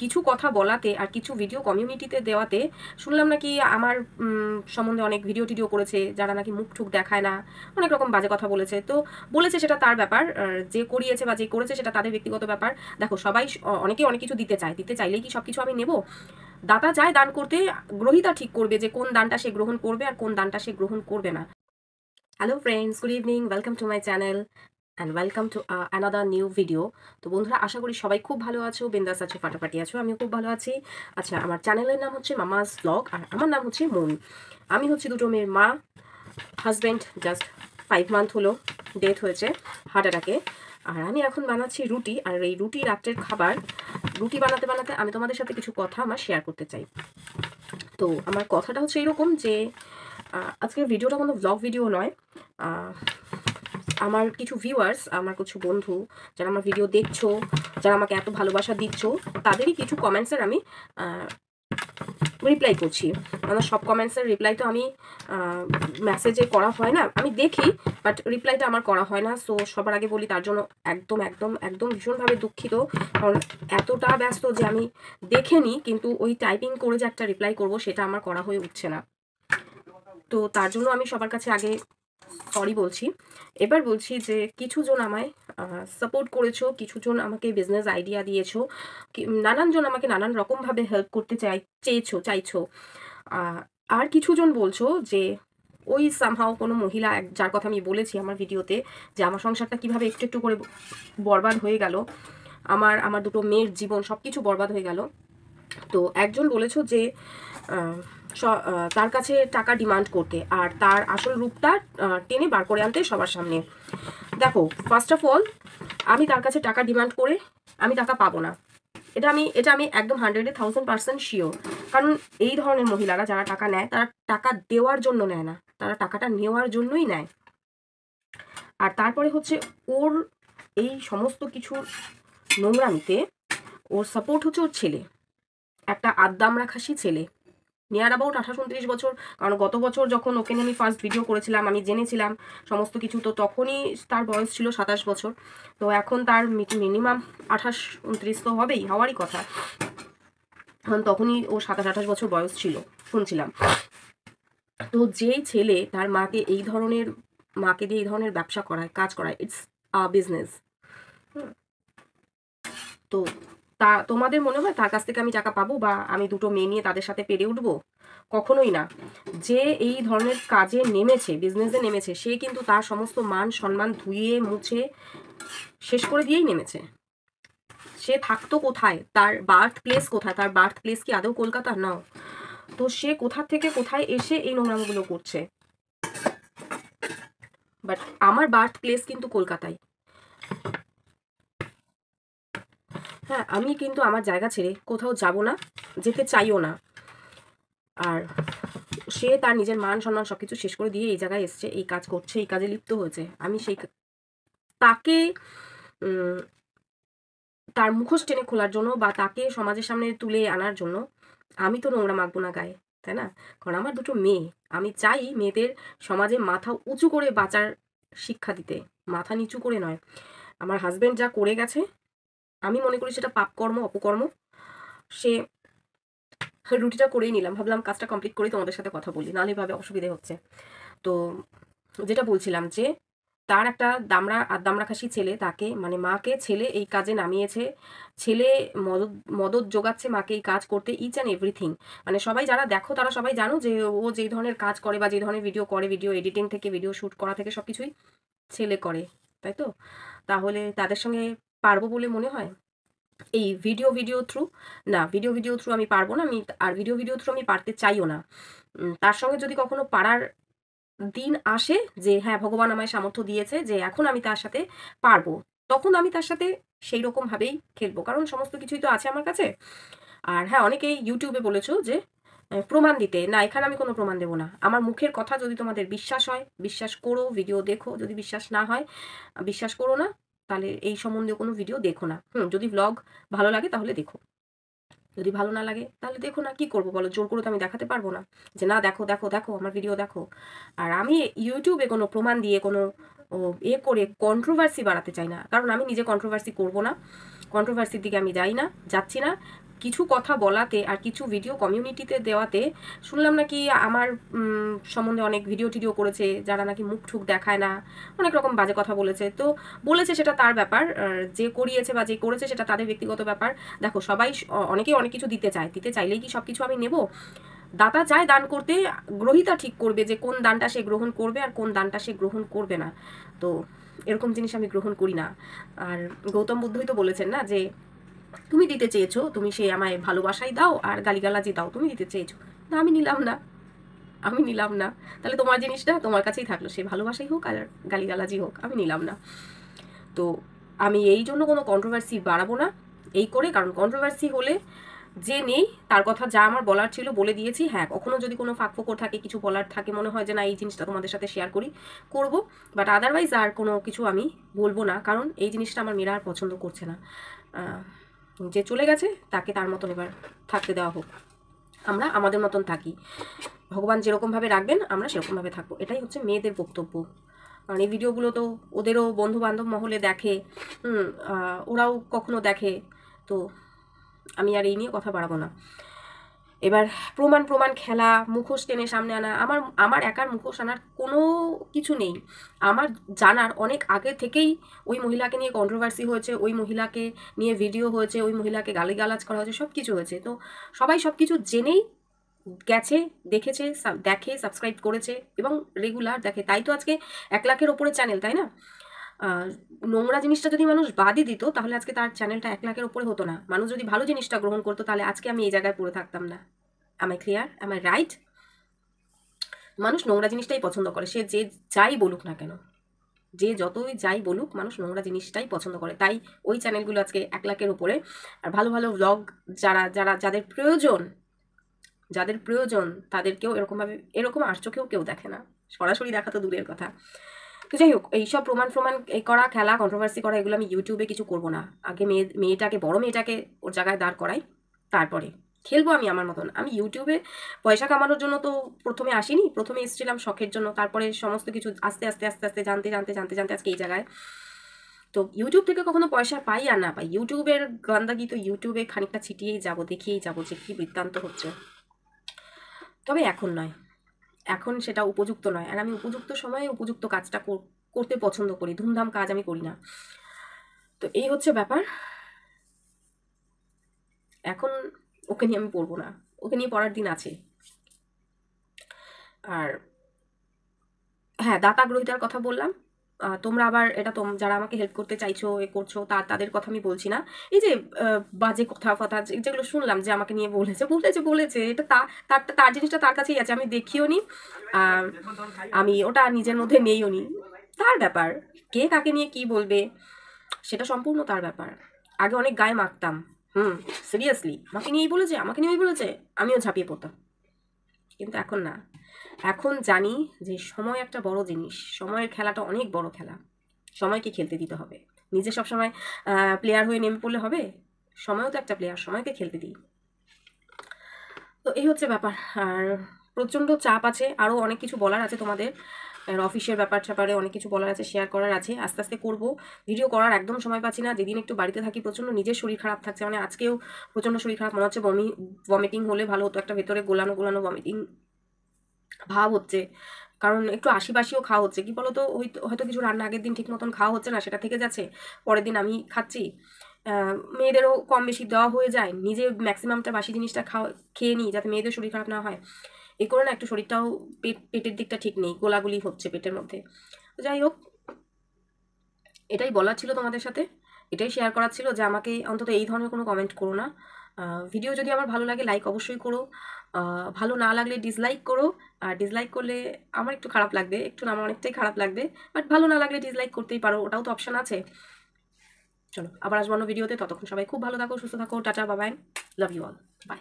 কিছু কথা বলাতে আর কিছু ভিডিও কমিউনিটিতে দেওয়াতে শুনলাম নাকি আমার সম্বন্ধে অনেক ভিডিও টিডিও করেছে, যারা নাকি মুখ ঠুক দেখায় না, অনেক রকম বাজে কথা বলেছে। তো বলেছে সেটা তার ব্যাপার, যে করিয়েছে বা যে করেছে সেটা তাদের ব্যক্তিগত ব্যাপার। দেখো, সবাই অনেকে অনেক কিছু দিতে চায়, দিতে চাইলেই কি সব কিছু আমি নেব? দাতা যায় দান করতে, গ্রহিতা ঠিক করবে যে কোন দানটা সে গ্রহণ করবে আর কোন দানটা সে গ্রহণ করবে না। Hello friends, good evening, welcome to my channel and welcome to another new video. তো বন্ধুরা, আশা করি সবাই খুব ভালো আছো, বিন্দাস আছো, ফাটাফাটি আছো। আমিও খুব ভালো আছি। আচ্ছা, আমার চ্যানেলের নাম হচ্ছে মামাস ব্লগ আর আমার নাম হচ্ছে মন। আমি হচ্ছে দুটো মেয়ের মা। হাজব্যান্ড জাস্ট 5 মান্থ হলো ডেথ হয়েছে হার্ট অ্যাটাকে। আর আমি এখন বানাচ্ছি রুটি, আর এই রুটি রাত্রের খাবার। রুটি বানাতে বানাতে আমি তোমাদের সাথে কিছু কথা আমার শেয়ার করতে চাই। তো আমার কথাটা হচ্ছে এইরকম যে আজকের ভিডিওটা কোনো ব্লগ ভিডিও নয়। আমার কিছু ভিউয়ার্স, আমার কিছু বন্ধু যারা আমার ভিডিও দেখছো, যারা আমাকে এত ভালোবাসা দিচ্ছ, তাদেরই কিছু কমেন্টসের আমি রিপ্লাই করছি। আমার সব কমেন্টসের রিপ্লাই তো আমি মেসেজে করা হয় না, আমি দেখি, বাট রিপ্লাইটা আমার করা হয় না। সো সবার আগে বলি, তার জন্য একদম একদম একদম ভীষণভাবে দুঃখিত। কারণ এতটা ব্যস্ত যে আমি দেখে নিই, কিন্তু ওই টাইপিং করে যে একটা রিপ্লাই করব সেটা আমার করা হয়ে উঠছে না। তো তার জন্য আমি সবার কাছে আগে সরি বলছি। এবার বলছি যে কিছুজন আমায় সাপোর্ট করেছো, কিছুজন আমাকে বিজনেস আইডিয়া দিয়েছো, নানানজন আমাকে নানান রকমভাবে হেল্প করতে চাইছো। আর কিছুজন বলছো যে ওই সামহাও কোনো মহিলা, যার কথা আমি বলেছি আমার ভিডিওতে, যে আমার সংসারটা কিভাবে একটু একটু করে বরবাদ হয়ে গেল, আমার দুটো মেয়ের জীবন সব কিছু বরবাদ হয়ে গেল। তো একজন বলেছো যে তার কাছে টাকা ডিমান্ড করতে আর তার আসল রূপটা টেনে বার করে আনতে সবার সামনে। দেখো, ফার্স্ট অফ অল, আমি তার কাছে টাকা ডিমান্ড করে আমি টাকা পাবো না, এটা আমি একদম 100,000% শিওর। কারণ এই ধরনের মহিলারা যারা টাকা নেয়, তারা টাকা দেওয়ার জন্য নেয় না, তারা টাকাটা নেওয়ার জন্যই নেয়। আর তারপরে হচ্ছে ওর এই সমস্ত কিছু নোংরামিতে ওর সাপোর্ট হচ্ছে ওর ছেলে, একটা আদ্দামরা খাসি ছেলে, নিয়ার অ্যাবাউট 28-29 বছর। কারণ গত বছর যখন ওকে নিয়ে আমি ফার্স্ট ভিডিও করেছিলাম, আমি জেনেছিলাম সমস্ত কিছু, তো তখনই তার বয়স ছিল 27 বছর। তো এখন তার মিনিমাম 28-29 তো হওয়ারই কথা। এখন তখনই ও 27-28 বছর বয়স ছিল শুনছিলাম। তো যেই ছেলে তার মাকে দিয়ে এই ধরনের ব্যবসা করায়, কাজ করায়, ইটস বিজনেস। তো তোমাদের মনে হয় তার কাছ থেকে আমি টাকা পাবো বা আমি দুটো মেয়ে নিয়ে তাদের সাথে পেরে উঠবো? কখনোই না। যে এই ধরনের কাজে নেমেছে, বিজনেসে নেমেছে, সে কিন্তু তার সমস্ত মান সম্মান ধুয়ে মুছে শেষ করে দিয়েই নেমেছে। সে থাকতো কোথায়, তার বার্থ প্লেস কোথায়? তার বার্থ প্লেস কি আদৌ কলকাতা? না। তো সে কোথা থেকে কোথায় এসে এই নোংরামগুলো করছে। বাট আমার বার্থ প্লেস কিন্তু কলকাতায়। হ্যাঁ, আমি কিন্তু আমার জায়গা ছেড়ে কোথাও যাব না, যেতে চাইও না। আর সে তার নিজের মান সম্মান সবকিছু শেষ করে দিয়ে এই জায়গায় এসছে, এই কাজ করছে, এই কাজে লিপ্ত হয়েছে। আমি তাকে তার মুখোশ টেনে খোলার জন্য বা তাকে সমাজের সামনে তুলে আনার জন্য আমি তো নোংরা মাখবো না গায়ে, তাই না? কারণ আমার দুটো মেয়ে, আমি চাই মেয়েদের সমাজে মাথা উঁচু করে বাঁচার শিক্ষা দিতে, মাথা নিচু করে নয়। আমার হাজবেন্ড যা করে গেছে, আমি মনে করি সেটা পাপকর্ম, অপকর্ম। সে রুটিটা করেই নিলাম, ভাবলাম কাজটা কমপ্লিট করেই তোমাদের সাথে কথা বলি, নাহলে ভাবে অসুবিধে হচ্ছে। তো যেটা বলছিলাম যে তার একটা দামড়া খাসি ছেলে, তাকে মানে মাকে ছেলে এই কাজে নামিয়েছে, ছেলে মদত যোগাচ্ছে মাকে এই কাজ করতে, ইচ অ্যান্ড এভরিথিং। মানে সবাই যারা দেখো তারা সবাই জানো যে ও যেই ধরনের কাজ করে বা যে ধরনের ভিডিও করে, ভিডিও এডিটিং থেকে ভিডিও শ্যুট করা থেকে সবকিছুই ছেলে করে, তাই তো? তাহলে তাদের সঙ্গে পারবো বলে মনে হয়? এই ভিডিও থ্রু না, ভিডিও থ্রু আমি পারবো না। আর ভিডিও থ্রু আমি পারতে চাইও না। তার সঙ্গে যদি কখনো পারার দিন আসে যে হ্যাঁ, ভগবান আমায় সামর্থ্য দিয়েছে যে এখন আমি তার সাথে পারবো, তখন আমি তার সাথে সেই রকম ভাবেই খেলবো, কারণ সমস্ত কিছুই তো আছে আমার কাছে। আর হ্যাঁ, অনেকেই ইউটিউবে বলেছো যে প্রমাণ দিতে, না, এখানে আমি কোনো প্রমাণ দেবো না। আমার মুখের কথা যদি তোমাদের বিশ্বাস হয় বিশ্বাস করো, ভিডিও দেখো, যদি বিশ্বাস না হয় বিশ্বাস করো না, তাহলে এই সম্বন্ধে কোনো ভিডিও দেখো না। যদি ব্লগ ভালো লাগে তাহলে দেখো, যদি ভালো না লাগে তাহলে দেখো না। কি করবো বলো? জোর করে তো আমি দেখাতে পারবো না যে না দেখো দেখো দেখো আমার ভিডিও দেখো। আর আমি ইউটিউবে কোনো প্রমাণ দিয়ে কোনো করে কন্ট্রোভার্সি বাড়াতে চাই না, কারণ আমি নিজে কন্ট্রোভার্সি করবো না, কন্ট্রোভার্সির দিকে আমি যাচ্ছি না। কিছু কথা বলাতে আর কিছু ভিডিও কমিউনিটিতে দেওয়াতে শুনলাম নাকি আমার সম্বন্ধে অনেক ভিডিও টিডিও করেছে, যারা নাকি মুখ ঠুক দেখায় না, অনেক রকম বাজে কথা বলেছে। তো বলেছে সেটা তার ব্যাপার, যে করিয়েছে বা যে করেছে সেটা তাদের ব্যক্তিগত ব্যাপার। দেখো সবাই অনেকেই অনেক কিছু দিতে চায়, দিতে চাইলেই কি সব কিছু আমি নেব? দাতা চায় দান করতে, গ্রহিতা ঠিক করবে যে কোন দানটা সে গ্রহণ করবে আর কোন দানটা সে গ্রহণ করবে না। তো এরকম জিনিস আমি গ্রহণ করি না। আর গৌতম বুদ্ধই তো বলেছেন না যে তুমি দিতে চেয়েছো, তুমি সে আমায় ভালোবাসাই দাও আর গালিগালাজি দাও, তুমি দিতে চেয়েছো, না আমি নিলাম না, আমি নিলাম না। তাহলে তোমার জিনিসটা তোমার কাছেই থাকলো, সে ভালোবাসাই হোক আর গালিগালাজি হোক, আমি নিলাম না। তো আমি এই জন্য কোনো কন্ট্রোভার্সি বাড়াবো না এই করে, কারণ কন্ট্রোভার্সি হলে যে নেই তার কথা যা আমার বলার ছিল বলে দিয়েছি। হ্যাঁ, কখনো যদি কোনো ফাঁকফোকর থাকে, কিছু বলার থাকে, মনে হয় যে না এই জিনিসটা তোমাদের সাথে শেয়ার করি, করব, বাট আদারওয়াইজ আর কোনো কিছু আমি বলবো না, কারণ এই জিনিসটা আমার মেয়েরা আর পছন্দ করছে না। যে চলে গেছে তাকে তার মতন এবার থাকতে দেওয়া হোক, আমরা আমাদের মতন থাকি, ভগবান যেরকমভাবে রাখবেন আমরা সেরকমভাবে থাকবো, এটাই হচ্ছে মেয়েদের বক্তব্য। কারণ এই ভিডিওগুলো তো ওদেরও বন্ধু বান্ধব মহলে দেখে, ওরাও কখনো দেখে, তো আমি আর এই নিয়ে কথা বাড়াবো না। এবার প্রমাণ খেলা, মুখোশ টেনে সামনে আনা, আমার একার মুখোশ আনার কোনো কিছু নেই। আমার জানার অনেক আগে থেকেই ওই মহিলাকে নিয়ে কন্ট্রোভার্সি হয়েছে, ওই মহিলাকে নিয়ে ভিডিও হয়েছে, ওই মহিলাকে গালিগালাজ করা হয়েছে, সব কিছু হয়েছে। তো সবাই সব কিছু জেনেই গেছে, দেখেছে, দেখে, সাবস্ক্রাইব করেছে এবং রেগুলার দেখে, তাই তো আজকে 1 লাখের ওপরে চ্যানেল, তাই না? নোংরা জিনিসটা যদি মানুষ বাদই দিত তাহলে আজকে তার চ্যানেলটা 1 লাখের ওপরে হতো না। মানুষ যদি ভালো জিনিসটা গ্রহণ করতো তাহলে আজকে আমি এই জায়গায় পড়ে থাকতাম না। am I clear? am I right? মানুষ নোংরা জিনিসটাই পছন্দ করে, সে যে যাই বলুক না কেন, যে যতই যাই বলুক, মানুষ নোংরা জিনিসটাই পছন্দ করে। তাই ওই চ্যানেলগুলো আজকে 1 লাখের ওপরে। আর ভালো ভালো ব্লগ যাদের প্রয়োজন তাদেরকেও এরকমভাবে, এরকম আর চোখেও কেউ দেখে না, সরাসরি দেখা তো দূরের কথা। তো যাই হোক, এইসব প্রমাণ করা, খেলা, কন্ট্রোভার্সি করা, এগুলো আমি ইউটিউবে কিছু করবো না। আগে বড় মেয়েটাকে ওর জায়গায় দাঁড় করাই, তারপরে খেলবো আমি আমার মতন। আমি ইউটিউবে পয়সা কামানোর জন্য তো প্রথমে আসিনি, প্রথমে এসেছিলাম শখের জন্য, তারপরে সমস্ত কিছু আস্তে আস্তে আস্তে আস্তে জানতে আজকে এই জায়গায়। তো ইউটিউব থেকে কখনো পয়সা পাই আর না পাই, ইউটিউবের গান্দাগি তো ইউটিউবে খানিকটা ছিটিয়েই যাবো, দেখিয়েই যাবো যে কী বৃত্তান্ত হচ্ছে। তবে এখন নয়, এখন সেটা উপযুক্ত নয়, আর আমি উপযুক্ত সময়ে উপযুক্ত কাজটা করতে পছন্দ করি, ধুমধাম কাজ আমি করি না। তো এই হচ্ছে ব্যাপার। এখন ওকে নিয়ে আমি পড়বো না, ওকে নিয়ে পড়ার দিন আছে। আর হ্যাঁ, দাতা গ্রহিতার কথা বললাম, তোমরা আবার এটা যারা আমাকে হেল্প করতে চাইছো, করছো, তাদের কথা আমি বলছি না। এই যে বাজে কথা যেগুলো শুনলাম যে আমাকে নিয়ে বলেছে, এটা তার জিনিসটা তার কাছেই আছে, আমি দেখিও নি, আমি ওটা নিজের মধ্যে নেইও নি, তার ব্যাপার। কে কাকে নিয়ে কি বলবে সেটা সম্পূর্ণ তার ব্যাপার। আগে অনেক গায়ে মাখতাম, সিরিয়াসলি, আমাকে নিয়েই বলেছে, আমিও ঝাঁপিয়ে পড়তাম, কিন্তু এখন না। এখন জানি যে সময় একটা বড় জিনিস, সময়ের খেলাটা অনেক বড় খেলা, সময়কে খেলতে দিতে হবে। নিজে সবসময় প্লেয়ার হয়ে নেমে পড়লে হবে? সময়ও তো একটা প্লেয়ার, সময়কে খেলতে দিই। তো এই হচ্ছে ব্যাপার। আর প্রচণ্ড চাপ আছে, আরও অনেক কিছু বলার আছে তোমাদের, অফিসের ব্যাপারে অনেক কিছু বলার আছে, শেয়ার করার আছে, আস্তে আস্তে করবো। ভিডিও করার একদম সময় পাচ্ছি না, যেদিন একটু বাড়িতে থাকি প্রচণ্ড নিজের শরীর খারাপ থাকছে, মানে আজকেও প্রচণ্ড শরীর খারাপ, মনে হচ্ছে ভমিটিং হলে ভালো হতো, একটা ভেতরে গোলানো ভমিটিং ভাব হচ্ছে, কারণ একটু আশিবাসিও খাওয়া হচ্ছে, কি বলতো, হয়তো কিছু রান্না আগের দিন ঠিক মতন খাওয়া হচ্ছে না, সেটা থেকে যাচ্ছে, পরের দিন আমি খাচ্ছি, মেয়েদেরও কম বেশি দেওয়া হয়ে যায়, নিজে ম্যাক্সিমামটা বাসি জিনিসটা খেয়ে নিই যাতে মেয়েদের শরীর খারাপ না হয়, এই করে না একটু শরীরটাও পেটের দিকটা ঠিক নেই, গোলাগুলি হচ্ছে পেটের মধ্যে। তো যাই হোক, এটাই বলার ছিল তোমাদের সাথে, এটাই শেয়ার করার ছিল যে আমাকে অন্তত এই ধরনের কোনো কমেন্ট করো না। ভিডিও যদি আমার ভালো লাগে লাইক অবশ্যই করো, ভালো না লাগলে ডিসলাইক করো, আর ডিসলাইক করলে আমার একটু খারাপ লাগবে, একটু না, আমার অনেকটাই খারাপ লাগবে, বাট ভালো না লাগলে ডিসলাইক করতেই পারো, ওটাও তো অপশান আছে। চলো আবার আসবো অন্য ভিডিওতে, ততক্ষণ সবাই খুব ভালো থাকো, সুস্থ থাকো, টাটা, বাবাই, লাভ ইউ অল, বাই।